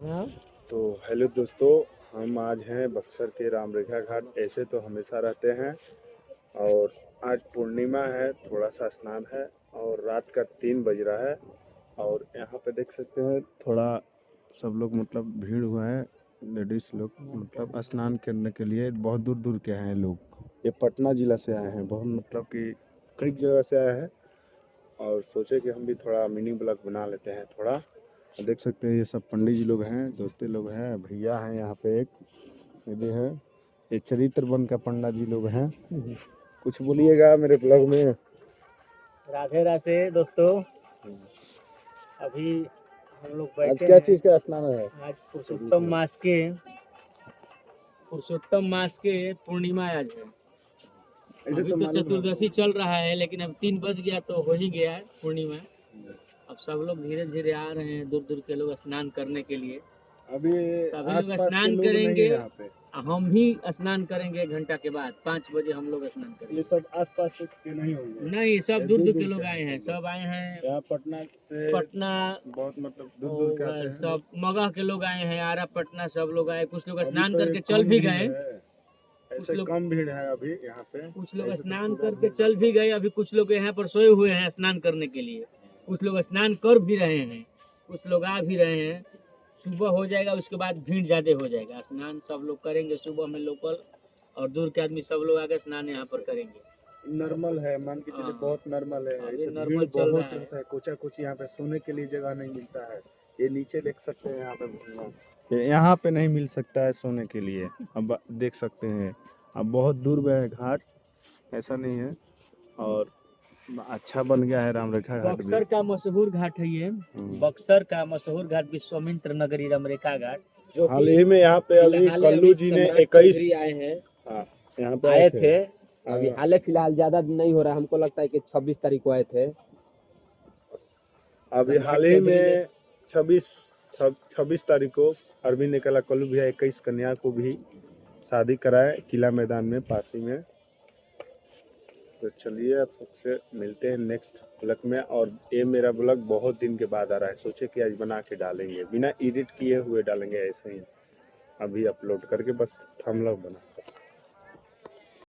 हाँ। तो हेलो दोस्तों, हम आज हैं बक्सर के राम रेखा घाट। ऐसे तो हमेशा रहते हैं और आज पूर्णिमा है, थोड़ा सा स्नान है और रात का 3 बज रहा है। और यहाँ पे देख सकते हैं थोड़ा सब लोग मतलब भीड़ हुआ है। लेडीज लोग मतलब स्नान करने के लिए बहुत दूर दूर के हैं लोग। ये पटना जिला से आए हैं, बहुत मतलब कि कई जगह से आए हैं और सोचे कि हम भी थोड़ा मिनी ब्लॉग बना लेते हैं थोड़ा। देख सकते हैं ये सब पंडित जी लोग हैं, दोस्ते लोग हैं, भैया हैं यहाँ पे एक ये भी है। ये चरित्र वन का पंडा जी लोग हैं। कुछ बोलिएगा मेरे ब्लॉग में। राधे राधे दोस्तों। अभी हम लोग आज बैठे क्या हैं। चीज़ का स्नान है? आज पुरुषोत्तम मास के पूर्णिमा आज है। ऐसे अभी तो तो मालूम है चतुर्दशी चल रहा है, लेकिन अब 3 बज गया तो हो ही गया है पूर्णिमा। अब सब लोग धीरे धीरे आ रहे हैं, दूर दूर के लोग स्नान करने के लिए। अभी सभी लोग आसपास के स्नान लोग नहीं करेंगे। है यहाँ पे। हम भी स्नान करेंगे, एक घंटा के बाद 5 बजे हम लोग स्नान ये करेंगे। सब आसपास के नहीं होंगे। नहीं, सब ये दूर दूर के दूर लोग के आए हैं, सब सब आए हैं। यहाँ पटना से पटना बहुत मतलब दूर दूर के आते हैं सब मगह के लोग आए हैं, आरा पटना सब लोग आए। कुछ लोग अभी स्नान तो ये करके चल कम भी भीड़ गए। है, कुछ ऐसे लोग कम भीड़ है अभी यहाँ पे। कुछ लोग ऐसे तो स्नान पूरा करके भीड़ चल रहता भी है। गए। अभी कुछ लोग यहाँ पर सोए हुए हैं स्नान करने के लिए। कुछ लोग स्नान कर भी रहे हैं, कुछ लोग आ भी रहे हैं। सुबह हो जाएगा, उसके बाद भीड़ ज्यादा हो जाएगा। स्नान सब लोग करेंगे सुबह में, लोकल और दूर के आदमी सब लोग आके स्नान यहाँ पर करेंगे। नॉर्मल है, मान के चलिए हाँ, बहुत नॉर्मल है। अभी ऐसे भीड़ नॉर्मल चल रहा बहुत है। रहता है, कोचा कोची यहाँ पे सोने के लिए जगह नहीं मिलता है। ये नीचे देख सकते हैं, यहाँ पे यहाँ पे नहीं मिल सकता है सोने के लिए। अब देख सकते हैं, अब बहुत दूर में है घाट, ऐसा नहीं है। और अच्छा बन गया है राम रेखा घाट भी। बक्सर का मशहूर घाट है ये। बक्सर का मशहूर घाट विश्वामित्र नगरी रामरेखा घाट, जो हाल ही में यहाँ पे अभी कल्लू जी ने 21 आए हैं, हाँ यहाँ पे आए थे। हाँ, अभी हाल फिलहाल ज्यादा दिन नहीं हो रहा, हमको लगता है कि 26 तारीख को आए थे। अभी हाल ही में 26 तारीख को अरविंद निकला कल्लू भैया 21 कन्या को भी शादी कराए किला मैदान में पास ही में। तो चलिए अब सबसे मिलते हैं नेक्स्ट ब्लॉग में। और ये मेरा ब्लॉग बहुत दिन के बाद आ रहा है, सोचे कि आज बना के डालेंगे, बिना एडिट किए हुए डालेंगे ऐसे ही अभी अपलोड करके, बस थंबनेल बना।